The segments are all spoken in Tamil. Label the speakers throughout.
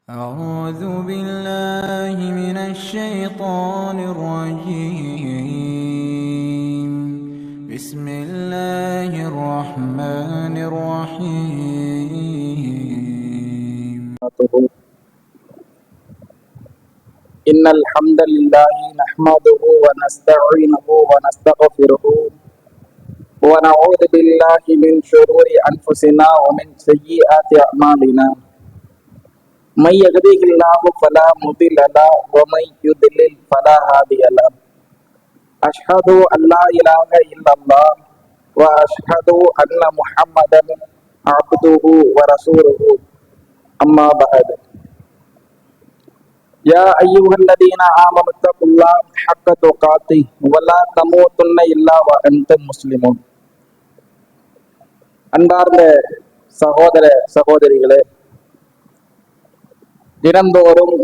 Speaker 1: أعوذ بالله من الشيطان الرجيم. بسم الله الرحمن الرحيم.
Speaker 2: إن الحمد لله نحمده ونستعينه ونستغفره ونعوذ بالله من شرور أنفسنا ومن سيئات أعمالنا من يهده الله فلا مضل له ومن يضلل فلا هادي له أشهد أن لا إله إلا الله وأشهد أن محمدا عبده ورسوله أما بعد يا أيها الذين آمنوا اتقوا الله حق تقاته ولا تموتن إلا وأنتم مسلمون. அன்பார்ந்த சகோதர சகோதரிகளே, தினந்தோறும்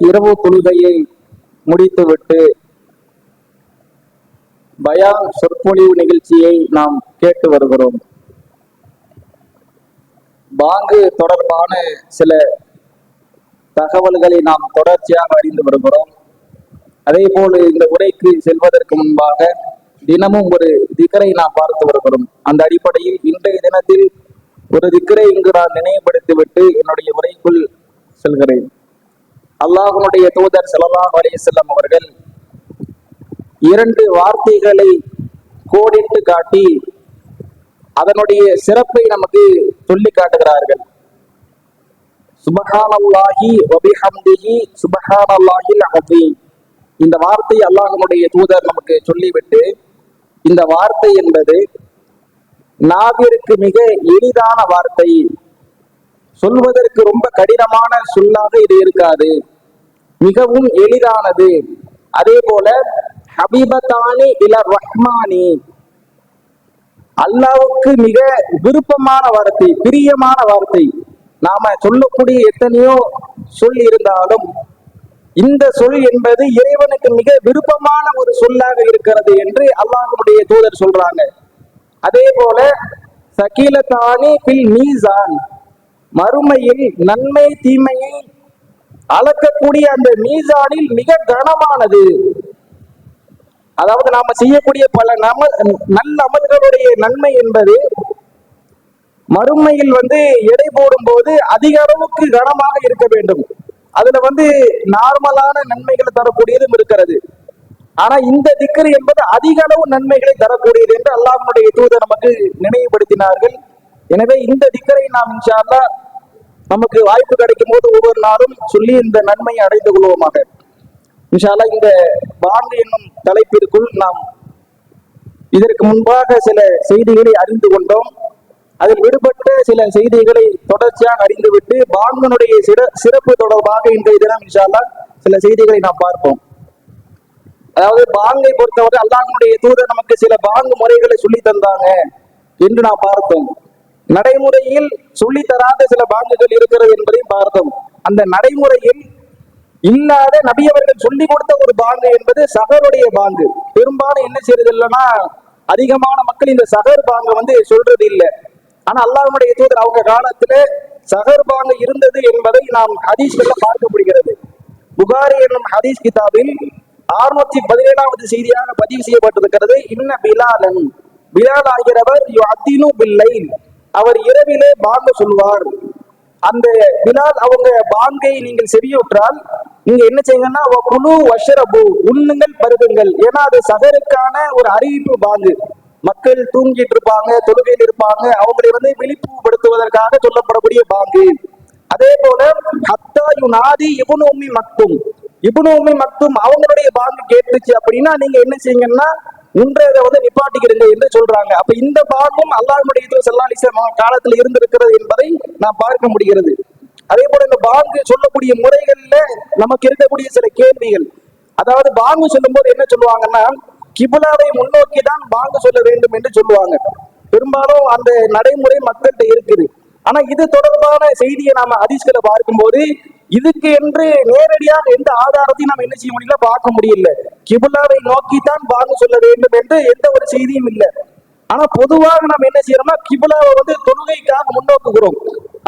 Speaker 2: இரவு தொழுகையை முடித்துவிட்டு பயான் சொற்பொழிவு நிகழ்ச்சியை நாம் கேட்டு வருகிறோம். பாங்கு தொடர்பான சில தகவல்களை நாம் தொடர்ச்சியாக அறிந்து வருகிறோம். அதே போல இந்த உரைக்கு செல்வதற்கு முன்பாக தினமும் ஒரு திக்கரை நாம் பார்த்து வருகிறோம். அந்த அடிப்படையில் இன்றைய தினத்தில் ஒரு திக்கரை இங்கு நான் நினைவுபடுத்திவிட்டு என்னுடைய உரைக்குள் செல்கிறேன். அல்லாஹ்வுடைய தூதர் ஸல்லல்லாஹு அலைஹி வஸல்லம் அவர்கள் இரண்டு வார்த்தைகளை கோடிட்டு காட்டி அதனுடைய சிறப்பை நமக்கு சொல்லி காட்டுகிறார்கள். சுப்ஹானல்லாஹி வ பிஹம்திஹி சுப்ஹானல்லாஹில் அஸீம். இந்த வார்த்தை அல்லாஹ்வுடைய தூதர் நமக்கு சொல்லிவிட்டு, இந்த வார்த்தை என்பது நாவிற்கு மிக எளிதான வார்த்தை, சொல்வதற்கு ரொம்ப கடினமான சொல்லாக இது இருக்காது, மிகவும் எளிதானது. அதே போல ஹபீபத்தானி இல ரஹ்மானி, அல்லாஹ்வுக்கு மிக விருப்பமான வார்த்தை, பிரியமான வார்த்தை. நாம சொல்லக்கூடிய எத்தனையோ சொல் இருந்தாலும் இந்த சொல் என்பது இறைவனுக்கு மிக விருப்பமான ஒரு சொல்லாக இருக்கிறது என்று அல்லாஹ்வுடைய தூதர் சொல்றாங்க. அதே போல சகீலத்தானி பில் மீசான், மறுமையில் நன்மை தீமையை அளக்கக்கூடிய அந்த மீசானில் மிக கனமானது. அதாவது நாம செய்யக்கூடிய பல நல்ல அமல்களுடைய நன்மை என்பது மறுமையில் எடை போடும் போது அதிக அளவுக்கு கனமாக இருக்க வேண்டும். அதுல நார்மலான நன்மைகளை தரக்கூடியதும் இருக்கிறது. ஆனா இந்த திக்ர் என்பது அதிக அளவு நன்மைகளை தரக்கூடியது என்று அல்லாஹ்வுடைய தூதர் நமக்கு நினைவுபடுத்தினார்கள். எனவே இந்த திக்ரை நாம் இன்ஷா அல்லாஹ் நமக்கு வாய்ப்பு கிடைக்கும் போது ஒவ்வொரு நாளும் சொல்லி இந்த நன்மையை அடைந்து கொள்வோமாக. இன்ஷா அல்லாஹ் இந்த பாங்கு என்னும் தலைப்பிற்குள் நாம் இதற்கு முன்பாக சில செய்திகளை அறிந்து கொண்டோம். அதில் விடுபட்ட சில செய்திகளை தொடர்ச்சியாக அறிந்துவிட்டு பாங்கனுடைய சிறப்பு தொடர்பாக இன்றைய தினம் இன்ஷா அல்லாஹ் சில செய்திகளை நாம் பார்ப்போம். அதாவது பாங்கை பொறுத்தவரை அல்லாஹ்வுடைய தூதர் நமக்கு சில பாங்கு முறைகளை சொல்லி தந்தாங்க என்று நாம் பார்த்தோம். நடைமுறையில் சொல்லி தராத சில பாங்குகள் இருக்கிறது என்பதையும் பார்த்தோம். அந்த நடைமுறையில் இல்லாத நபி அவர்கள் சொல்லி கொடுத்த ஒரு பாங்கு என்பது சஹருடைய பாங்கு. பெரும்பாலும் என்ன செய்யறது இல்லைன்னா, அதிகமான மக்கள் இந்த சஹர் பாங்கு சொல்றது இல்லை. ஆனா அல்லாஹ்வுடைய தூதர் அவங்க காலத்துல சஹர் பாங்கு இருந்தது என்பதை நாம் ஹதீஸ்கள்ல பார்க்க முடிகிறது. புகாரி என்னும் ஹதீஸ் கிதாபில் 617வது செய்தியாக பதிவு செய்யப்பட்டிருக்கிறது. இன்ன பிலாலன், பிலால் ஆகிறவர் யுஅத்தினு பில்லைல், அவர் இரவிலே பாங்கு சொல்வார். அந்த பிலால் அவங்க பாங்கை நீங்கள் செவியுற்றால் நீங்க என்ன செய்யுங்கன்னா, குலு வஷ்ரபு, உண்ணுங்கள் பருகுங்கள். ஏன்னா அது சஹருக்கான ஒரு அறிவிப்பு பாங்கு. மக்கள் தூங்கிட்டு இருப்பாங்க, தொழுகையில் இருப்பாங்க, அவங்களை விழிப்புப்படுத்துவதற்காக சொல்லப்படக்கூடிய பாங்கு. அதே போல ஹத்தா யுனாதி இப்னு உம்மி மக்தும், இப்னு உம்மி மக்தும் அவங்களுடைய பாங்கு கேட்டுச்சு அப்படின்னா நீங்க என்ன செய்யுங்கன்னா உன்றதை நிப்பாட்டிக்கிறீங்க என்று சொல்றாங்க. அப்ப இந்த பாங்கும் அல்லாஹ்வுடைய தூதர் ஸல்லல்லாஹு அலைஹி வஸல்லம் காலத்தில் இருந்திருக்கிறது என்பதை நாம் பார்க்க முடிகிறது. அதே போல இந்த பாங்கு சொல்லக்கூடிய முறைகள்ல நமக்கு இருக்கக்கூடிய சில கேள்விகள். அதாவது பாங்கு சொல்லும் போது என்ன சொல்லுவாங்கன்னா, கிபுலாவை முன்னோக்கி தான் பாங்கு சொல்ல வேண்டும் என்று சொல்லுவாங்க. பெரும்பாலும் அந்த நடைமுறை மக்கள்கிட்ட இருக்குது. ஆனா இது தொடர்பான செய்தியை நாம ஹதீஸ்களை பார்க்கும்போது இதுக்கு என்று நேரடியாக எந்த ஆதாரத்தையும் நாம் என்ன செய்ய முடியல, பார்க்க முடியல. கிபுலாவை நோக்கித்தான் பாங்கு சொல்ல வேண்டும் என்று எந்த ஒரு செய்தியும் இல்லை. ஆனா பொதுவாக நம்ம என்ன செய்யறோம்னா கிபிலாவை வந்து தொழுகைக்காக முன்னோக்குகிறோம்.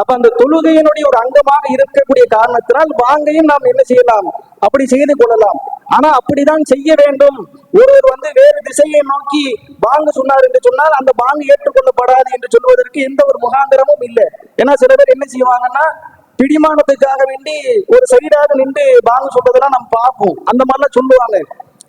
Speaker 2: அப்ப அந்த தொழுகையினுடைய ஒரு அங்கமாக இருக்கக்கூடிய காரணத்தினால் பாங்கையும் நாம் என்ன செய்யலாம், அப்படி செய்து கொள்ளலாம். ஆனா அப்படிதான் செய்ய வேண்டும். ஒருவர் வந்து வேறு திசையை நோக்கி பாங்கு சொன்னார் என்று சொன்னால் அந்த பாங்கு ஏற்றுக்கொள்ளப்படாது என்று சொல்வதற்கு எந்த ஒரு முகாந்திரமும் இல்லை. ஏன்னா சில பேர் என்ன செய்வாங்கன்னா பிடிமானத்துக்காக வேண்டி ஒரு சைடாக நின்று பாங்கு சொல்றதெல்லாம் நம்ம பார்ப்போம். அந்த மாதிரிலாம் சொல்லுவாங்க.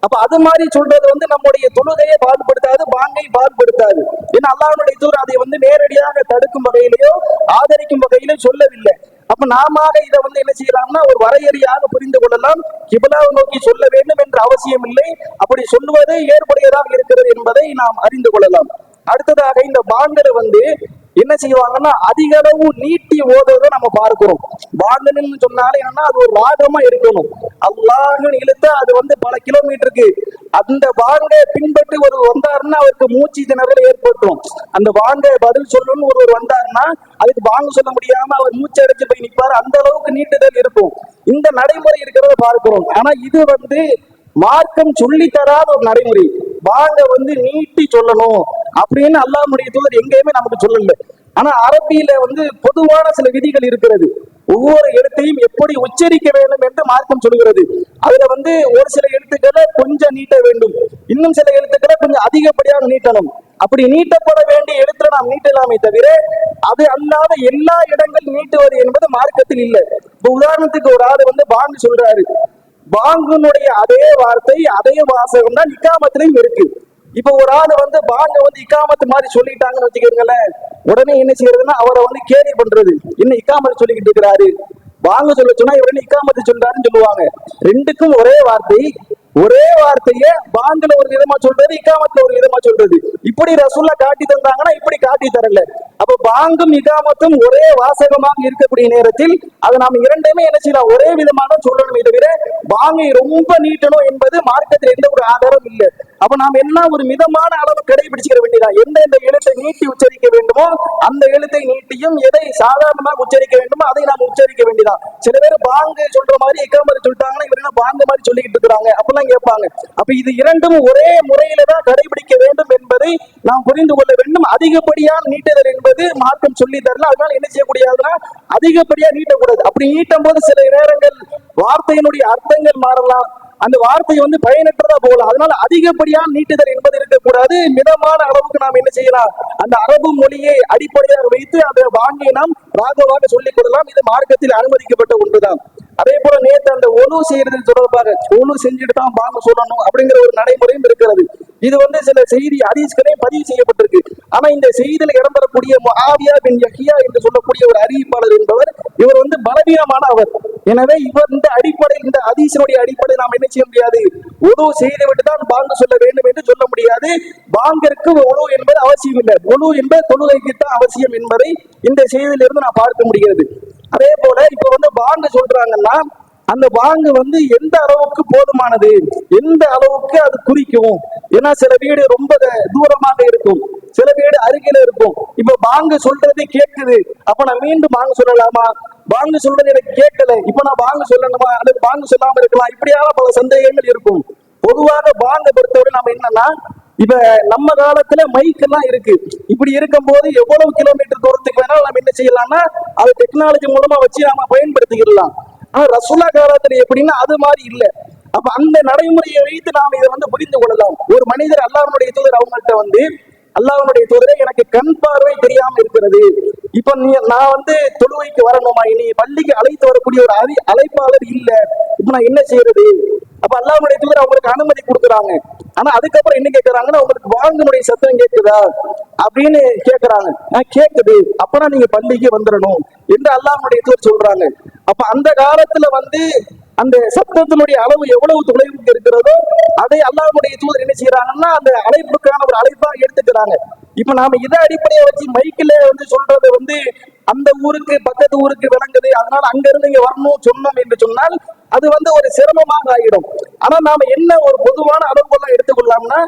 Speaker 2: அப்ப அது மாதிரி சொல்றது வந்து நம்முடைய தொழுகையை பாதுபடுத்தாது, பாங்கை பாதுபடுத்தாது. ஏன்னா அல்லாஹ்வுடைய தூதர் அதை வந்து நேரடியாக தடுக்கும் வகையிலேயோ ஆதரிக்கும் வகையிலோ சொல்லவில்லை. அப்ப நாம இதை வந்து என்ன செய்யலாம்னா ஒரு வரையறையாக புரிந்து கொள்ளலாம். கிபிலாவை நோக்கி சொல்ல வேண்டும் என்ற அவசியம் இல்லை. அப்படி சொல்லுவது ஏற்புடையதாக இருக்கிறது என்பதை நாம் அறிந்து கொள்ளலாம். அடுத்ததாக இந்த பாங்கரை வந்து என்ன செய்வாங்கன்னா அதிக அளவு நீட்டி ஓதுறதை நம்ம பார்க்கிறோம். பாங்கன்னு சொன்னாலே என்னன்னா அது ஒரு ராகமா இருக்கணும். அல்லாஹ்னு இழுத்தா அது வந்து பல கிலோமீட்டருக்கு அந்த பாங்கை பின்பற்றி ஒரு வந்தாருன்னா அவருக்கு மூச்சு திணறல் ஏற்பட்டுரும். அந்த பாங்கை பதில் சொல்லணும்னு ஒருவர் வந்தாருன்னா அதுக்கு பாங்க சொல்ல முடியாம அவர் மூச்சு அடைச்சு போய் நிற்பாரு. அந்த அளவுக்கு நீட்டுதல் இருக்கும். இந்த நடைமுறை இருக்கிறத பார்க்கிறோம். ஆனா இது வந்து மார்க்கம் சொல்லி தராத ஒரு நடைமுறை. பாங்க வந்து நீட்டி சொல்லணும் அப்படின்னு அல்லாஹ்வுடைய தூதர் எங்கேயுமே நமக்கு சொல்லல. ஆனா அரபியில வந்து பொதுவான சில விதிகள் இருக்கிறது. ஒவ்வொரு எழுத்தையும் எப்படி உச்சரிக்க வேண்டும் என்று மார்க்கம் சொல்கிறது. அதுல வந்து ஒரு சில எழுத்துக்களை கொஞ்சம் நீட்ட வேண்டும், இன்னும் சில எழுத்துக்களை கொஞ்சம் அதிகப்படியாக நீட்டணும். அப்படி நீட்டப்பட வேண்டிய எழுத்துல நாம் நீட்டலாமே தவிர அது அல்லாத எல்லா இடங்கள் நீட்டுவது என்பது மார்க்கத்தில் இல்லை. இப்ப உதாரணத்துக்கு ஒரு ஆள் வந்து பாங்கு சொல்றாரு, பாங்குனுடைய அதே வார்த்தை அதே வாசகம் தான் இக்காமத்திலையும் இருக்கு. இப்ப ஒரு ஆள் வந்து பாங்க வந்து இக்காமத்து மாதிரி சொல்லிட்டாங்கன்னு வச்சுக்கோங்களேன், உடனே என்ன செய்யறதுன்னா அவரை வந்து கேலி பண்றது. இன்னும் இக்காமத்து சொல்லிக்கிட்டு இருக்கிறாரு, பாங்க சொல்ல சொன்னா இவர் என்ன இக்காமத்து சொல்றாருன்னு சொல்லுவாங்க. ரெண்டுக்கும் ஒரே வார்த்தை, ஒரே வார்த்தைய பாங்குல ஒரு விதமா சொல்றது, இக்காமத்துல ஒரு விதமா சொல்றது. இப்படி ரசூல்லா காட்டி தந்தாங்கன்னா இப்படி காட்டி தரல. அப்ப பாங்கும் இகாமத்தும் ஒரே வாசகமாக இருக்கக்கூடிய நேரத்தில் அதை நாம் இரண்டுமே என்ன செய்யலாம், ஒரே விதமாக சொல்லணுமே தவிர பாங்கை ரொம்ப நீட்டணும் என்பது மார்க்கத்தில் எந்த ஒரு ஆதாரம் இல்லை. அப்ப நாம் என்ன ஒரு மிதமான அளவு கடைபிடிச்சுக்க வேண்டியதா. எந்த எழுத்தை நீட்டி உச்சரிக்க வேண்டுமோ அந்த எழுத்தை நீட்டியும், எதை சாதாரணமாக உச்சரிக்க வேண்டுமோ அதை நாம் உச்சரிக்க வேண்டியதா. சில பேர் பாங்கு சொல்ற மாதிரி இக்காமத்து சொல்லிட்டாங்கன்னா இவர் என்ன பாங்க மாதிரி சொல்லிக்கிட்டு இருக்கிறாங்க அப்பெல்லாம் கேட்பாங்க. அப்ப இது இரண்டும் ஒரே முறையில தான் கடைபிடிக்க வேண்டும் என்பதை நாம் புரிந்து கொள்ள வேண்டும். அதிகப்படியான நீட்டுதல் என்பது மார்க்கம் சொல்லி தரல. அதனால என்ன செய்யக்கூடியதுன்னா அதிகப்படியா நீட்டக்கூடாது. அப்படி நீட்டும் போது சில நேரங்கள் வார்த்தையினுடைய அர்த்தங்கள் மாறலாம், அந்த வார்த்தை வந்து பயனற்றதா போகலாம். அதனால அதிகப்படியான நீட்டுதல் என்பது இருக்கக்கூடாது. மிதமான அளவுக்கு நாம் என்ன செய்யலாம், அந்த அரபு மொழியை அடிப்படையாக வைத்து அந்த வாங்கியை நாம் ராகவாக சொல்லிக் கொள்ளலாம். இது மார்க்கத்தில் அனுமதிக்கப்பட்ட ஒன்றுதான். அதே போல நேற்று அந்த ஒழு செய்யறது தொடர்பாக ஒழு செஞ்சுட்டு தான் பாங்க சொல்லணும் அப்படிங்கிற ஒரு நடைமுறையும் இருக்கிறது. இது வந்து சில செய்தி ஹதீஸ்களே பதிவு செய்யப்பட்டிருக்கு. ஆனா இந்த செய்தியில இடம்பெறக்கூடிய முஆவியா பின் யஹ்யா என்று சொல்லக்கூடிய ஒரு அறிவிப்பாளர் என்பவர், இவர் வந்து பலவீனமான அவர். எனவே இவர் இந்த அடிப்படை, இந்த ஹதீஸினுடைய அடிப்படை நாம் என்ன செய்ய முடியாது, ஒழு செய்துவிட்டு தான் பாங்கு சொல்ல வேண்டும் என்று சொல்ல முடியாது. பாங்கிற்கு ஒழு என்பது அவசியம் இல்லை, ஒழு என்பது தொழுகைக்கு தான் அவசியம் என்பதை இந்த செய்தியிலிருந்து நான் பார்க்க முடிகிறது. அதே போல இப்ப வந்து பாங்கு சொல்றாங்கன்னா அந்த பாங்கு வந்து எந்த அளவுக்கு போதுமானது, எந்த அளவுக்கு அது குறிக்கும். ஏன்னா சில வீடு ரொம்ப தூரமாக இருக்கும், சில வீடு அருகில இருக்கும். இப்ப பாங்கு சொல்றது கேட்குது, அப்ப நான் மீண்டும் பாங்கு சொல்லலாமா, பாங்கு சொல்றது எனக்கு கேட்கல இப்ப நான் பாங்கு சொல்லணுமா அல்லது பாங்கு சொல்லாம இருக்கலாம், இப்படியான பல சந்தேகங்கள் இருக்கும். பொதுவாக பாங்கை பொறுத்தவரை நம்ம என்னன்னா, இப்ப நம்ம காலத்துல மைக் எல்லாம் இருக்கு. இப்படி இருக்கும் போது எவ்வளவு கிலோமீட்டர் தூரத்துக்கு வேணாலும் நம்ம என்ன செய்யலாம்னா அது டெக்னாலஜி மூலமா வச்சு நாம பயன்படுத்திக்கலாம். ஆனா ரசூலா காலத்துல எப்படின்னா அது மாதிரி இல்ல. அப்ப அந்த நடைமுறையை வைத்து நாம் இதை வந்து புரிந்து கொள்ளலாம். ஒரு மனிதர் அல்லாஹ்வுடைய தூதர் அவங்கள்ட்ட வந்து, அல்லாஹ்வுடைய தூதரே எனக்கு கண் பார்வை தெரியாம இருக்கிறது, இப்ப நான் வந்து தொழுவைக்கு வரணுமா, இனி பள்ளிக்கு அழைத்து வரக்கூடிய ஒரு அழைப்பாளர் இல்ல, இப்ப நான் என்ன செய்யறது. அப்ப அல்லாஹ்வுடைய தூதர் அவங்களுக்கு அனுமதி கொடுக்குறாங்க. ஆனா அதுக்கப்புறம் என்ன கேட்கறாங்கன்னா, உங்களுக்கு வாங்கினுடைய சத்தம் கேட்குதா அப்படின்னு கேட்கறாங்க. கேட்குது, அப்பனா நீங்க பள்ளிக்கு வந்துடணும் என்று அல்லாஹ்வுடைய தூதர் சொல்றாங்க. அப்ப அந்த காலத்துல வந்து அந்த சத்தத்தினுடைய அளவு எவ்வளவு தொலைவுக்கு இருக்கிறதோ அதை அல்லாஹ்வுடைய தூதர் என்ன செய்யறாங்கன்னா அந்த அழைப்புக்கான ஒரு அழைப்பா எடுத்துக்கிறாங்க. இப்ப நாம இதை அடிப்படையை வச்சு மைக்கில வந்து சொல்றது வந்து அந்த ஊருக்கு பக்கத்து ஊருக்கு விளங்குது, அதனால அங்க இருந்து இங்க வரணும் சொன்னோம் என்று சொன்னால் அது வந்து ஒரு சிரமமாக ஆகிடும். ஆனா நாம என்ன ஒரு பொதுவான அளவுகள்லாம் எடுத்துக்கொள்ளலாம்னா,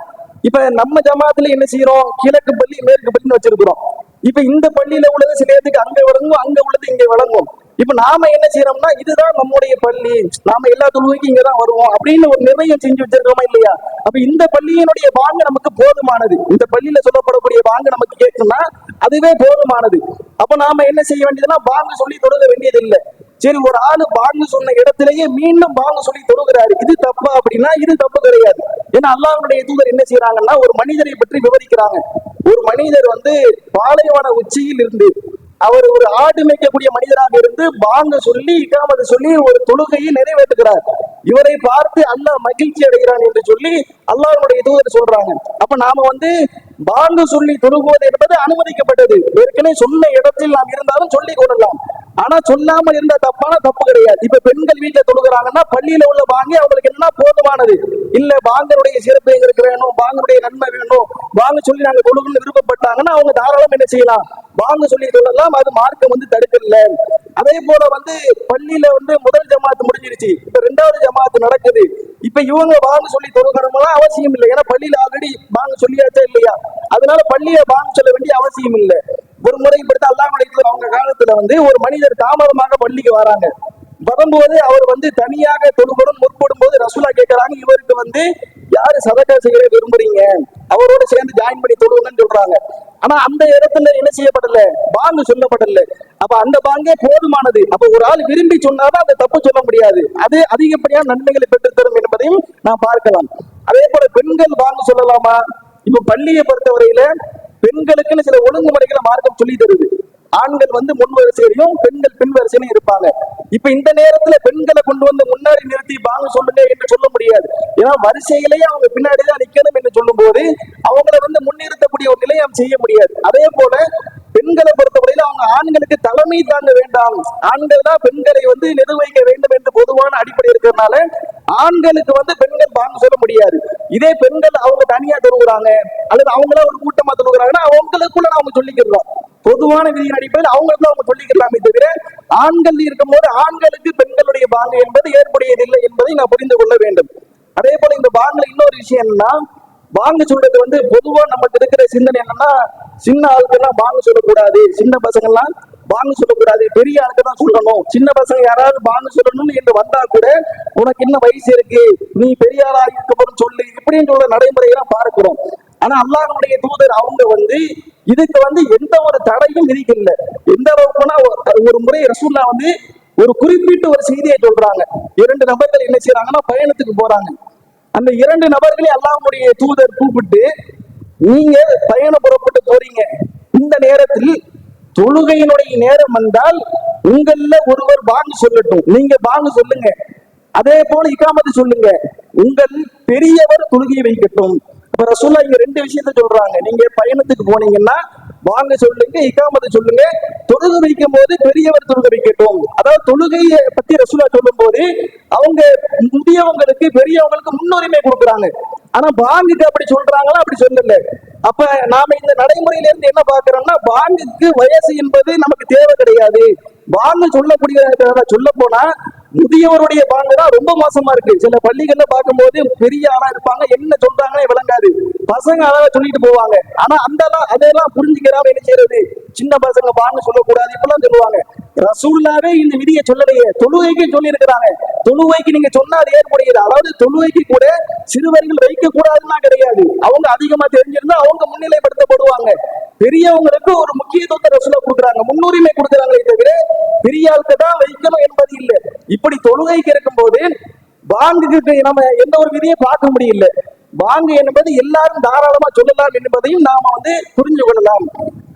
Speaker 2: இப்ப நம்ம ஜமாத்துல என்ன செய்யறோம், கிழக்கு பள்ளி மேற்கு பள்ளின்னு வச்சிருக்கிறோம். இப்ப இந்த பள்ளியில உள்ளது சில பேருக்கு அங்க விளங்கும், அங்க உள்ளது இங்க விளங்கும். இப்ப நாம என்ன செய்யறோம்னா, இதுதான் நம்முடைய பள்ளி, நாம எல்லா தொழுகைக்கும் இங்கதான் வருவோம் அப்படின்னு ஒரு நிர்ணயம் செஞ்சு வச்சிருக்கோமா இல்லையா? அப்ப இந்த பள்ளியினுடைய பாங்கு நமக்கு போதுமானது, இந்த பள்ளியில சொல்லப்படக்கூடிய பாங்கு நமக்கு கேட்கும்னா அதுவே போதுமானது. அப்ப நாம என்ன செய்ய வேண்டியதுன்னா, பாங்கு சொல்லி தொழுக வேண்டியது இல்லை. சரி, ஒரு ஆளு பாங்கு சொன்ன இடத்திலேயே மீண்டும் பாங்கு சொல்லி தொழுகிறாரு, இது தப்பா அப்படின்னா இது தப்பு கிடையாது. ஏன்னா அல்லாஹ்வுடைய தூதர் என்ன செய்யறாங்கன்னா, ஒரு மனிதரை பற்றி விவரிக்கிறாங்க. ஒரு மனிதர் வந்து பாலைவன உச்சியில் இருந்து, அவர் ஒரு ஆடு மேய்க்கக்கூடிய மனிதராக இருந்து பாங்க சொல்லி இகாமத்தை சொல்லி ஒரு தொழுகையை நிறைவேற்றுகிறார். இவரை பார்த்து அல்லாஹ் மகிழ்ச்சி அடைகிறான் என்று சொல்லி அல்லாஹ்வுடைய தூதர் சொல்றாங்க. அப்ப நாம வந்து பாங்கு சொல்லி தொழுகுவது என்பது அனுமதிக்கப்பட்டது. ஏற்கனவே சொன்ன இடத்தில் நாம் இருந்தாலும் சொல்லிக் கொள்ளலாம். ஆனா சொல்லாமல் இருந்தா தப்பான தப்பு கிடையாது. இப்ப பெண்கள் வீட்டுல தொழுகிறாங்கன்னா பள்ளியில உள்ள பாங்கு அவங்களுக்கு என்ன போதுமானது இல்ல, பாங்கனுடைய சிறப்பு எங்களுக்கு வேணும், பாங்கனுடைய நன்மை வேணும், பாங்கு சொல்லி நாங்க தொழுகணும்னு விருப்பப்பட்டாங்கன்னா அவங்க தாராளம் என்ன செய்யலாம், பாங்கு சொல்லி தொழலாம். அது மார்க்கம் வந்து தடுக்கல. அதே போல வந்து பள்ளியில வந்து முதல் ஜமாத்து முடிஞ்சிருச்சு, இப்ப ரெண்டாவது ஜமாத்து நடக்குது. இப்ப இவங்க பாங்கு சொல்லி தொழுகணும்னா அவசியம் இல்லை, ஏன்னா பள்ளியில ஆல்ரெடி பாங்கு சொல்லியாச்சா இல்லையா? அதனால பள்ளியில பாங்கு சொல்ல வேண்டிய அவசியம் இல்லை. ஒரு முறை இப்படித்தான் அல்லாஹ்வுடைய தூதர் அவங்க காலத்துல வந்து ஒரு மனிதர் தாமதமாக பள்ளிக்கு வராங்க. வரும்போது அவர் வந்து தனியாக தொழுகணும் முற்படும் போது ரசூலா கேட்கறாங்க, இவருக்கு வந்து யாரு சதக்கா செய்ய விரும்புறீங்க, அவரோட சேர்ந்து ஜாயின் பண்ணி தொழுவுங்கன்னு சொல்றாங்க. ஆனா அந்த இடத்துல என்ன செய்யப்படல, பாங்கு சொல்லப்படல. அப்ப அந்த பாங்கே போதுமானது. அப்ப ஒரு ஆள் விரும்பி சொன்னாதான் அந்த தப்பு சொல்ல முடியாது, அது அதிகப்படியான நன்மைகளை பெற்றுத்தரும் என்பதையும் நாம் பார்க்கலாம். அதே போல பெண்கள் பாங்கு சொல்லலாமா? இப்ப பள்ளியை பொறுத்தவரையில பெண்களுக்குன்னு சில ஒழுங்குமுறைகளை மார்க்கம் சொல்லி தருது. ஆண்கள் வந்து முன் வரிசையிலையும் பெண்கள் பின் வரிசையிலும் இருப்பாங்க. இப்ப இந்த நேரத்துல பெண்களை கொண்டு வந்து முன்னாடி நிறுத்தி பாங்க சொல்லுங்க என்று சொல்ல முடியாது. ஏன்னா வரிசையிலேயே அவங்க பின்னாடிதான் நிக்கணும் என்று சொல்லும் போது அவங்களை வந்து முன்னிறுத்தக்கூடிய ஒரு நிலையை செய்ய முடியாது. அதே போல பெண்களை பொறுத்தவரையில அவங்க ஆண்களுக்கு தலைமை தாங்க வேண்டாம், ஆண்கள் தான் பெண்களை வந்து நிர்வகிக்க வேண்டும் என்று பொதுவான அடிப்படை இருக்கிறதுனால ஆண்களுக்கு வந்து பெண்கள் பாங்க சொல்ல முடியாது. இதே பெண்கள் அவங்க தனியா தொழுகிறாங்க அல்லது அவங்களா ஒரு கூட்டமா தொழுகிறாங்கன்னா அவங்களுக்குள்ள அவங்க சொல்லிக்கிறோம். பொதுவான விதியின் அடிப்படையில் அவங்களுக்கு அவங்க சொல்லிக்கலாமே தவிர ஆண்கள் இருக்கும் போது ஆண்களுக்கு பெண்களுடைய பாங்கு என்பது ஏற்புடையதில்லை என்பதை நான் புரிந்து கொள்ள வேண்டும். அதே போல இந்த பாங்குல இன்னொரு விஷயம் என்னன்னா, பாங்கு சொல்றது வந்து பொதுவா நமக்கு இருக்கிற சிந்தனை என்னன்னா, சின்ன ஆளுக்கெல்லாம் பாங்கு சொல்லக்கூடாது, சின்ன பசங்க எல்லாம் பாங்கு சொல்லக்கூடாது, பெரிய ஆளுக்கு தான் சொல்லணும். சின்ன பசங்க யாராவது பாங்கு சொல்லணும்னு என்று வந்தா கூட உனக்கு என்ன வயசு இருக்கு, நீ பெரிய ஆளா இருக்க சொல்லு, இப்படின்னு சொல்ற நடைமுறையெல்லாம் பார்க்கிறோம். ஆனா அல்லாஹ்வுடைய தூதர் அவங்க வந்து இதுக்கு வந்து எந்த ஒரு தடையும் விதிக்கல. எந்த அளவுக்குன்னா ஒரு முறை ரசூல்லா வந்து ஒரு குறிப்பிட்ட ஒரு செய்தியை சொல்றாங்க. 2 நபர்கள் என்ன செய்யறாங்கன்னா பயணத்துக்கு போறாங்க. அந்த 2 நபர்களையும் அல்லாஹ்வுடைய தூதர் கூப்பிட்டு, நீங்க பயணம் புறப்பட்டு போறீங்க, இந்த நேரத்தில் தொழுகையினுடைய நேரம் வந்தால் உங்கள ஒருவர் பாங்கு சொல்லட்டும், நீங்க பாங்கு சொல்லுங்க. அதே போல இகாமத்து சொல்லுங்க, உங்கள் பெரியவர் தொழுகையை வைக்கட்டும். அப்ப ரசூலுல்லாஹ் இங்க 2 விஷயத்தை சொல்றாங்க. நீங்க பயணத்துக்கு போனீங்கன்னா வாங்க சொல்லுங்க, இகாமத்தை சொல்லுங்க, தொழுகை வைக்கும் போது பெரியவர் தொழுகை வைக்கட்டும். அதாவது தொழுகையை பத்தி ரசூலுல்லாஹ் சொல்லும் போது அவங்க முதியவங்களுக்கு பெரியவங்களுக்கு முன்னுரிமை கொடுக்குறாங்க. ஆனா பாங்குக்கு அப்படி சொல்றாங்களா? அப்படி சொல்லல. அப்ப நாம இந்த நடைமுறையில இருந்து என்ன பாக்குறோம்னா, பாங்குக்கு வயசு என்பது நமக்கு தேவை கிடையாது. பாங்கு சொல்லக்கூடிய சொல்ல போனா முதியவருடைய பாங்கு தான் ரொம்ப மோசமா இருக்கு. சில பள்ளிகள்ல பார்க்கும்போது பெரிய ஆளா இருப்பாங்க, என்ன சொல்றாங்கன்னே விளங்காது, பசங்க அழகா சொல்லிட்டு போவாங்க. ஆனா அதெல்லாம் புரிஞ்சுக்கிறாம என்ன செய்யறது, சின்ன பசங்க பாங்கு சொல்லக்கூடாது இப்பெல்லாம் சொல்லுவாங்க. ரசூலுல்லாவே இந்த விதியை சொல்லலையே, தொழுகைக்கு சொல்லி இருக்கிறாங்க. தொழுகைக்கு நீங்க சொன்னா அது ஏற்புடையது. அதாவது தொழுகைக்கு கூட சிறுவர்கள் வைக்க கூடாதுன்னா கிடையாது, அவங்க அதிகமா தெரிஞ்சிருந்தா அவங்க முன்னிலைப்படுத்தப்படுவாங்க. பெரியவங்களுக்கு ஒரு முக்கியத்துவத்தை ரசூலுல்லாஹ் கொடுக்குறாங்க, முன்னுரிமை கொடுக்குறாங்களே தவிர பெரிய ஆளுக்கு தான் வைக்கணும் என்பது இல்லை. இப்படி தொழுகைக்கு இருக்கும் போது பாங்குக்கு நம்ம எந்த ஒரு விதியை பார்க்க முடியல. பாங்கு என்பது எல்லாரும் தாராளமா சொல்லலாம் என்பதையும் நாம வந்து புரிஞ்சு கொள்ளலாம்.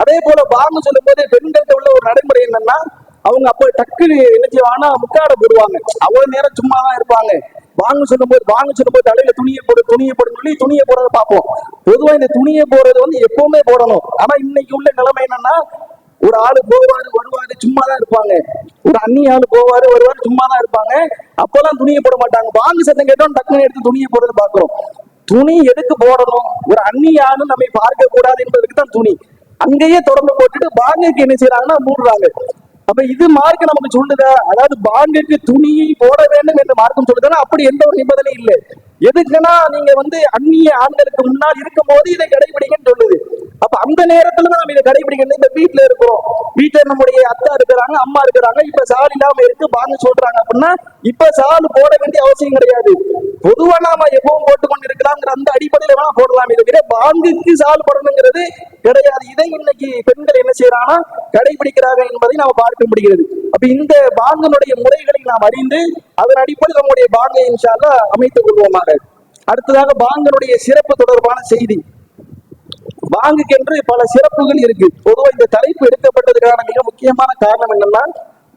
Speaker 2: அதே போல பாங்கு சொல்லும் போது பெண்கள்கிட்ட உள்ள ஒரு நடைமுறை என்னன்னா, அவங்க அப்ப டக்குன்னு என்ன செய்வாங்கன்னா முக்காட போடுவாங்க. அவ்வளவு நேரம் சும்மா தான் இருப்பாங்க. பாங்கு சொல்லும் போது தலையில துணியை போடுன்னு சொல்லி துணியை போடுறத பார்ப்போம். பொதுவா இந்த துணியை போடுறது வந்து எப்பவுமே போடணும். ஆனா இன்னைக்கு உள்ள நிலைமை என்னன்னா, ஒரு ஆளு போவாரு வருவாரு சும்மா தான் இருப்பாங்க, ஒரு அந்நி ஆளு போவாரு வருவாரு சும்மா தான் இருப்பாங்க. அப்பெல்லாம் துணியை போட மாட்டாங்க. பாங்கு சத்தம் கேட்டோம் டக்குன்னு எடுத்து துணியை போடுறது பாக்குறோம். துணி எதுக்கு போடணும்? ஒரு அந்நி ஆளு நம்மை பார்க்க கூடாது என்பதற்கு தான் துணி. அங்கேயே தொடர்ந்து போட்டுட்டு பாங்குக்கு என்ன செய்யறாங்கன்னா மூடுறாங்க. அப்ப இது மார்க்க நமக்கு சொல்லுதா? அதாவது பாங்குக்கு துணியை போட வேண்டும் என்று மார்க்கம் சொல்லுதுன்னா அப்படி எந்த ஒரு நிபந்தனை இல்லை. எதுக்குன்னா நீங்க வந்து அந்நிய ஆண்களுக்கு முன்னால் இருக்கும் போது இதை கடைபிடிக்கன்னு சொல்லுது. அப்ப அந்த நேரத்துல தான் நம்ம இதை கடைபிடிக்கணும். இந்த வீட்டுல இருக்கிறோம், வீட்டுல நம்முடைய அத்தா இருக்கிறாங்க, அம்மா இருக்கிறாங்க, இப்ப சால் இல்லாம இருக்கு வாங்க சொல்றாங்க அப்படின்னா இப்ப சால் போட வேண்டிய அவசியம் கிடையாது. பொதுவா நாம எப்பவும் போட்டுக்கொண்டு இருக்கலாம்ங்கிற அந்த அடிப்படையில வேணா போடலாம். இதை பாங்குக்கு சால் போடணுங்கிறது கிடையாது. இதை இன்னைக்கு பெண்கள் என்ன செய்யறாங்கன்னா கடைபிடிக்கிறாங்க என்பதை நாம பார்க்க முடிகிறது. அப்ப இந்த பாங்கனுடைய முறைகளை நாம் அறிந்து அதன் அடிப்படையில் நம்முடைய பாங்கை இன்ஷா அல்லாஹ் அமைத்துக் கொள்வோமாக. அடுத்ததாக பாங்கனுடைய சிறப்பு தொடர்பான செய்தி. பாங்குக்கென்று பல சிறப்புகள் இருக்கு. பொதுவாக இந்த தலைப்பு எடுக்கப்பட்டதுக்கான மிக முக்கியமான காரணம் என்னன்னா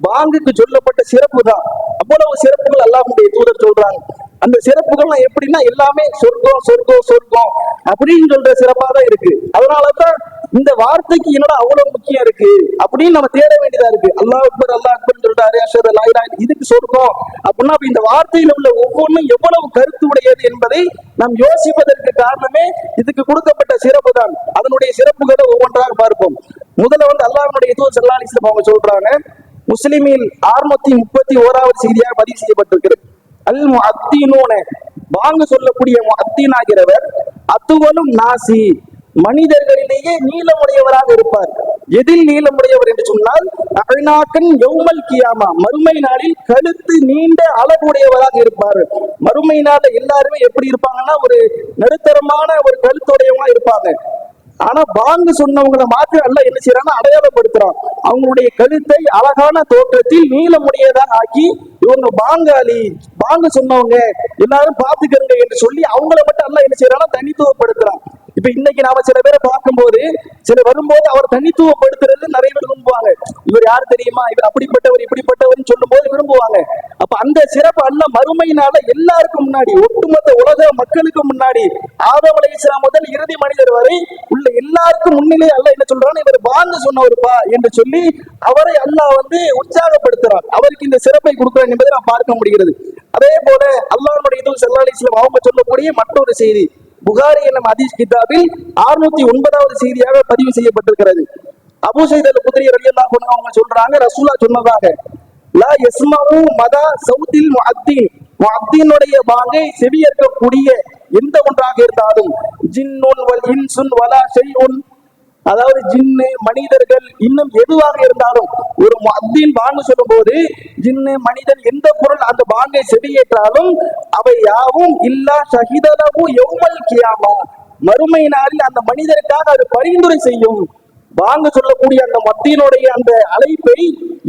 Speaker 2: பாங்குக்கு சொல்லப்பட்ட சிறப்பு தான். அவ்வளவு சிறப்புகள் அல்லாஹ்வுடைய தூதர் சொல்றாங்க. அந்த சிறப்புகள் எப்படின்னா எல்லாமே சொர்க்கம் சொர்க்கம் சொர்க்கம் அப்படின்னு சொல்ற சிறப்பா தான் இருக்கு. அதனாலதான் இந்த வார்த்தைக்கு என்னடா அவ்வளவு முக்கியம் இருக்கு அப்படின்னு நம்ம தேட வேண்டியதா இருக்கு. அல்லாஹ் அக்பர் அல்லாஹ் அக்பர் சொல்றாரு, அஷ்ஹது அல்லா இலாஹா இல்லல்லாஹ், இதுக்கு சொர்க்கம் அப்படின்னா இந்த வார்த்தையில உள்ள ஒவ்வொன்றும் எவ்வளவு கருத்து உடையது என்பதை நாம் யோசிப்பதற்கு காரணமே இதுக்கு கொடுக்கப்பட்ட சிறப்பு தான். அதனுடைய சிறப்புகளை ஒவ்வொன்றாக பார்ப்போம். முதல்ல வந்து அல்லாஹ்வுடைய தூதர் ஸல்லல்லாஹு அலைஹி வஸல்லம் அவங்க சொல்றாங்க, முஸ்லிமில் 631வது செய்தியாக பதிவு செய்யப்பட்டிருக்கிறது. அல் முஅத்தினூன, பாங்கு சொல்லக்கூடிய முஅத்தின் ஆகிறவர், அத்துவலும் நாசி, மனிதர்களிலேயே நீளமுடையவராக இருப்பார். எதில் நீளமுடையவர் என்று சொன்னால் அழ்நாக்கன் யௌமல் கியாமா, மறுமை நாளில் கழுத்து நீண்ட அழகுடையவராக இருப்பார். மறுமை நாளில் எல்லாருமே எப்படி இருப்பாங்கன்னா ஒரு நடுத்தரமான ஒரு கழுத்துடையவங்களா இருப்பாங்க. ஆனா பாங்கு சொன்னவங்களை மாற்றி அல்ல என்ன செய்யறான்னா அடையாளப்படுத்துறான். அவங்களுடைய கழுத்தை அழகான தோற்றத்தில் நீளமுடையதாக ஆக்கி இவங்க பாங்காளி, பாங்கு சொன்னவங்க எல்லாரும் பாத்துக்கிறங்க என்று சொல்லி அவங்கள மட்டும் அல்ல என்ன செய்யறான்னா தனித்துவப்படுத்துறான். இப்ப இன்னைக்கு நாம சில பேரை பார்க்கும்போது சில வரும்போது அவர் தனித்துவப்படுத்துறது நிறைய பேர் விரும்புவாங்க. இவர் யாரு தெரியுமா, இவர் அப்படிப்பட்டவர் இப்படிப்பட்டவர் சொல்லும் போது விரும்புவாங்க. அப்ப அந்த சிறப்பு அல்ல மறுமையினால எல்லாருக்கும் முன்னாடி ஒட்டுமொத்த உலக மக்களுக்கு முன்னாடி ஆதம் அலைஹிஸ்ஸலாம் முதல் இறுதி மனிதர் வரை உள்ள எல்லாருக்கும் முன்னிலே அல்ல என்ன சொல்றான்னு இவர் பாங்கு சொன்னவருப்பா என்று சொல்லி அவரை அல்லாஹ் வந்து உற்சாகப்படுத்துறான். அவருக்கு இந்த சிறப்பை கொடுக்கிறான் என்பதை நாம் பார்க்க முடிகிறது. அதே போல அல்லாஹ்வுடைய தூதர் ஸல்லல்லாஹு அலைஹி வஸல்லம் அவங்க சொல்லக்கூடிய மற்றொரு செய்தி புகாரி என்னும் ஹதீஸ் கிதாபில் 609வது செய்தியாக பதிவு செய்யப்பட்டிருக்கிறது. அபூ ஸைத் அல் குத்ரி ரலியல்லாஹு அன்ஹு அவங்க சொல்றாங்க, ரசூலுல்லாஹ் சொன்னதாக, லா யஸ்மஉ மதா சௌத்தில் முஅத்தின், முஅத்தினுடைய பாங்கை செவியேற்கக்கூடிய எந்த ஒன்றாக இருந்தாலும், ஜின்னுன் வல் இன்சுன் வலா ஷைஉன், அதாவது ஜின்னு மனிதர்கள் இன்னும் எதுவாக இருந்தாலும் ஒரு முஅத்தின் பாங்கு சொல்லும் போது ஜின்னு மனிதன் எந்த பொருள் அந்த பாங்கை செவியேற்றாலும் அவை யாவும் இல்லா ஷஹிதலஹு யௌமல் கியாமா, மறுமை நாளில் அந்த மனிதருக்காக அது பரிந்துரை செய்யும். பாங்கு சொல்லக்கூடிய அந்த முஅத்தினுடைய அந்த அழைப்பை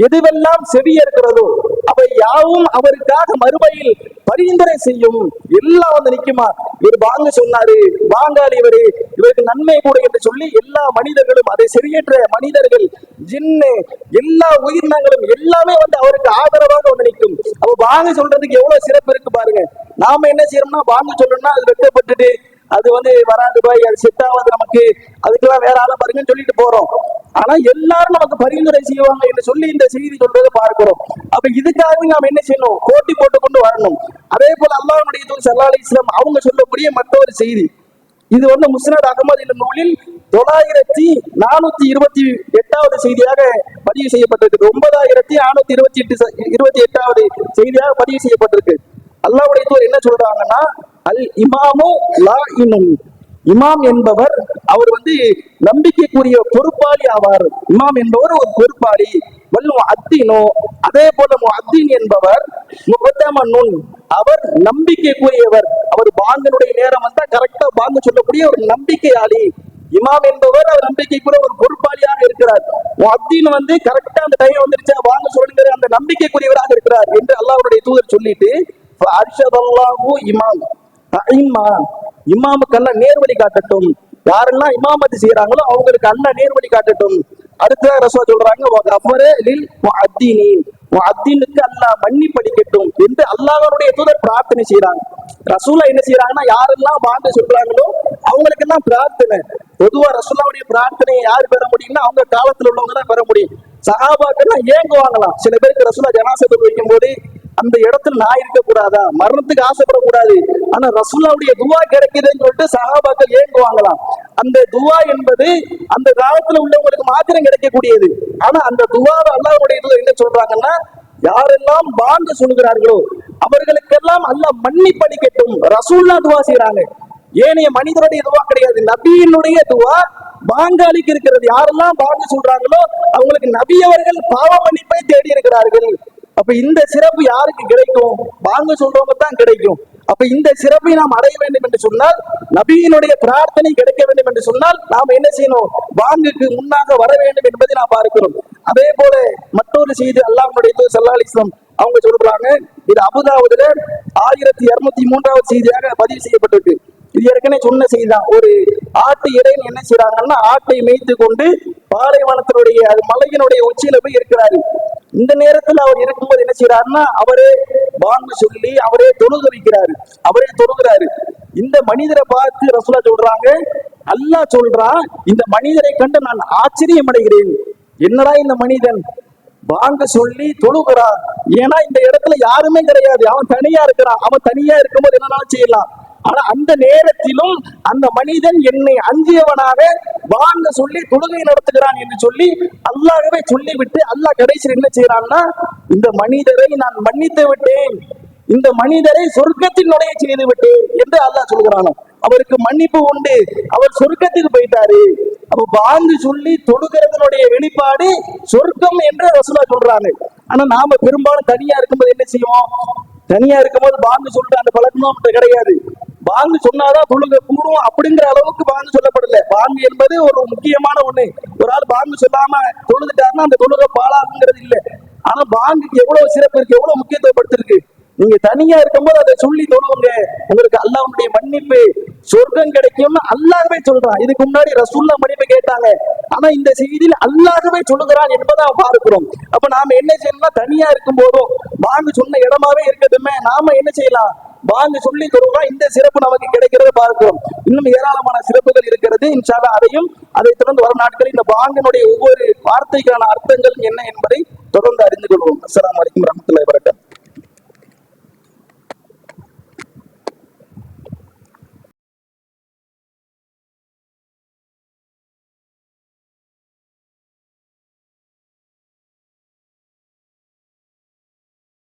Speaker 2: எதுவெல்லாம் செவியேற்கிறதோ அவை யாவும் அவருக்காக மறுமையில் பரிந்துரை செய்யும். எல்லாம் வந்து நிக்குமா, இவர் பாங்கு சொன்னாரு, பாங்காளி இவரு, இவருக்கு நன்மை கூட என்று சொல்லி எல்லா மனிதர்களும் அதை செவியேற்ற மனிதர்கள் ஜின்னு எல்லா உயிரினங்களும் எல்லாமே வந்து அவருக்கு ஆதரவாக வந்து நிற்கும். அப்ப பாங்கு சொல்றதுக்கு எவ்வளவு சிறப்பு இருக்கு பாருங்க. நாம என்ன செய்யறோம்னா பாங்கு சொல்லணும்னா அது வெட்டப்பட்டுட்டு அது வந்து வராது பாய், அது செட் ஆகாது நமக்கு, அதுக்கெல்லாம் வேற ஆள பாருங்கன்னு சொல்லிட்டு போறோம். ஆனா எல்லாரும் நமக்கு பரிந்துரை செய்வாங்க என்று சொல்லி இந்த செய்தி சொல்றதை பார்க்கிறோம். அப்ப இதுக்காக நாம் என்ன செய்யணும், போட்டி போட்டு கொண்டு வரணும். அதே போல அல்லாஹ்வுடைய தூதர் ஸல்லல்லாஹு அலைஹி வஸல்லம் அவங்க சொல்லக்கூடிய மற்றொரு செய்தி, இது வந்து முஸ்னத் அஹ்மத் என்ற நூலில் 9428வது செய்தியாக பதிவு செய்யப்பட்டிருக்கு. 9428வது செய்தியாக பதிவு செய்யப்பட்டிருக்கு. அல்லாஹ்வுடைய தூதர் என்ன சொல்றாங்கன்னா, அல் இமாமு லா இனும், இமாம் என்பவர் அவர் வந்து நம்பிக்கைக்குரிய பொறுப்பாளி ஆவார். இமாம் என்பவர் ஒரு பொறுப்பாளி. வல் முஅத்தினு, அதே போல முஅத்தின் என்பவர் முகத்தமனுன், அவர் நம்பிக்கைக்குரியவர். அவர் பாங்கனுடைய நேரம் வந்தா கரெக்டா பாங்கு சொல்லக்கூடிய ஒரு நம்பிக்கையாளி. இமாம் என்பவர் அவர் நம்பிக்கைக்குரிய ஒரு பொறுப்பாளியாக இருக்கிறார். முஅத்தின் வந்து கரெக்டா அந்த டைம் வந்துருச்சா பாங்கு சொல்லுங்கிற அந்த நம்பிக்கைக்குரியவராக இருக்கிறார் என்று அல்லாஹ்வுடைய தூதர் சொல்லிட்டு அர்ஷதல்லாஹு இமாம் இமாமுக்கு அல்ல நேர்வழி காட்டட்டும். யாரெல்லாம் இமாமத்து செய்யறாங்களோ அவங்களுக்கு அல்ல நேர்வழி காட்டட்டும். அடுத்த ரசூல் சொல்றாங்க, முஅத்தினுக்கு அல்லாஹ் மன்னிப்பளிக்கட்டும் என்று அல்லாஹ்வுடைய தூதர் பிரார்த்தனை செய்யறாங்க. ரசூலா என்ன செய்யறாங்கன்னா யாரெல்லாம் பாங்கு சொல்றாங்களோ அவங்களுக்கு எல்லாம் பிரார்த்தனை. பொதுவா ரசூலுல்லாஹ்வுடைய பிரார்த்தனையை யார் பெற முடியும்னா அவங்க காலத்துல உள்ளவங்க தான் பெற முடியும். சஹாபாக்கெல்லாம் ஏங்குவாங்களாம். சில பேருக்கு ரசூலா ஜனாசா வைக்கும் போது அந்த இடத்துல நான் இருக்க கூடாதா, மரணத்துக்கு ஆசைப்படக்கூடாது, ஆனா ரசூலுல்லாஹ்வுடைய துஆ கிடைக்குதுன்னு சொல்லிட்டு சஹாபாக்கள் ஏங்குவாங்களாம். அந்த துஆ என்பது அந்த காலத்துல உள்ளவங்களுக்கு மாத்திரம் கிடைக்கக்கூடியது. ஆனா அந்த துஆவை அல்லாஹ்வுடைய தூதர் என்ன சொல்றாங்கன்னா, யாரெல்லாம் பாங்கு சொல்கிறார்களோ அவர்களுக்கெல்லாம் அல்லாஹ் மன்னிப்பளிக்கட்டும். ரசூல்லா துவா செய்யறாங்க. ஏனைய மனிதருடைய துவா கிடையாது, நபியினுடைய துவா பாங்காளிக்கு இருக்கிறது. யாரெல்லாம் பாங்கு சொல்றாங்களோ அவங்களுக்கு நபி அவர்கள் பாவ மன்னிப்பை தேடி இருக்கிறார்கள். அப்ப இந்த சிறப்பு யாருக்கு கிடைக்கும்? பாங்கு சொல்றவங்க தான் கிடைக்கும். அப்ப இந்த சிறப்பை நாம் அடைய வேண்டும் என்று சொன்னால், நபியினுடைய பிரார்த்தனை கிடைக்க வேண்டும் என்று சொன்னால் நாம் என்ன செய்யணும்? பாங்குக்கு முன்னாக வர வேண்டும் என்பதை நாம் பார்க்கிறோம். அதே போல மற்றொரு செய்தி அல்லாஹ்வுடைய தூதர் ஸல்லல்லாஹு அலைஹி வஸல்லம் அவங்க சொல்றாங்க. இது அபூதாவுதுல 1203வது செய்தியாக பதிவு செய்யப்பட்டிருக்கு. இது ஏற்கனவே சொன்ன செய்திதான். ஒரு ஆட்டு இறைவன் என்ன செய்யறாங்கன்னா, ஆட்டை மேய்த்து கொண்டு பாலைவனத்தினுடைய மலையினுடைய உச்சியில போய் இருக்கிறாரு. இந்த நேரத்தில் அவர் இருக்கும்போது என்ன செய்யறாருன்னா, அவரே பாங்கு சொல்லி அவரே தொழுக வைக்கிறாரு, அவரே தொழுகிறாரு. இந்த மனிதரை பார்த்து ரசூலா சொல்றாங்க, அல்லாஹ் சொல்றான், இந்த மனிதரை கண்டு நான் ஆச்சரியம் அடைகிறேன். என்னடா இந்த மனிதன் பாங்க சொல்லி தொழுகிறான். ஏன்னா இந்த இடத்துல யாருமே கிடையாது, அவன் தனியா இருக்கிறான். அவன் தனியா இருக்கும்போது என்னன்னாலும் செய்யலாம். ஆனா அந்த நேரத்திலும் அந்த மனிதன் என்னை அஞ்சியவனாக வாங்க சொல்லி தொழுகை நடத்துகிறான் என்று சொல்லி அல்லாஹ்வே சொல்லிவிட்டு அல்லாஹ் கடைசியில் என்ன செய்யறான்னா, இந்த மனிதரை நான் மன்னித்து விட்டேன், இந்த மனிதரை சொர்க்கத்தில் நுழைய செய்து விட்டேன் என்று அல்லாஹ் சொல்கிறானோ. அவருக்கு மன்னிப்பு உண்டு, அவர் சொர்க்கத்துக்கு போயிட்டாரு. அப்ப பாங்கு சொல்லி தொழுகிறதனுடைய வெளிப்பாடு சொர்க்கம் என்று ரசூலா சொல்றாங்க. ஆனா நாம பெரும்பாலும் தனியா இருக்கும்போது என்ன செய்வோம்? தனியா இருக்கும்போது பாங்கு சொல்ற அந்த பழக்கமும் கிடையாது. பாங்கு சொன்னாதான் தொழுகை கூடும் அப்படிங்கிற அளவுக்கு பாங்கு சொல்லப்படல. பாங்கு என்பது ஒரு முக்கியமான ஒண்ணு. ஒரு ஆள் பாங்கு சொல்லாம தொழுதுட்டாருன்னா அந்த தொழுகை பாழாகுங்கிறது இல்லை. ஆனா பாங்குக்கு எவ்வளவு சிறப்பு இருக்கு, எவ்வளவு முக்கியத்துவப்படுத்திருக்கு. நீங்க தனியா இருக்கும்போது அதை சொல்லி தொழுவுங்க, உங்களுக்கு அல்லாஹ்வுடைய மன்னிப்பு, சொர்க்கம் கிடைக்கும் அல்லாஹ்வே சொல்றான். இதுக்கு முன்னாடி ரசூல்லா மன்னிப்பு கேட்டாங்க, ஆனா இந்த செய்தியில் அல்லாஹ்வே சொல்லுகிறான் என்பதை பார்க்கிறோம். அப்ப நாம என்ன செய்யணும்னா, தனியா இருக்கும் போதும் பாங்கு சொன்ன இடமாவே இருக்கட்டுமே, நாம என்ன செய்யலாம்? பாங்கு சொல்லி தொழுவா இந்த சிறப்பு நமக்கு கிடைக்கிறத பார்க்கிறோம். இன்னும் ஏராளமான சிறப்புகள் இருக்கிறது. இன்ஷா அல்லாஹ் அதையும் அதை தொடர்ந்து வரும் நாட்களில் இந்த பாங்கினுடைய ஒவ்வொரு வார்த்தைக்கான அர்த்தங்கள் என்ன என்பதை தொடர்ந்து அறிந்து கொள்வோம். அஸ்ஸலாமு அலைக்கும் வரஹ்மத்துல்லாஹி.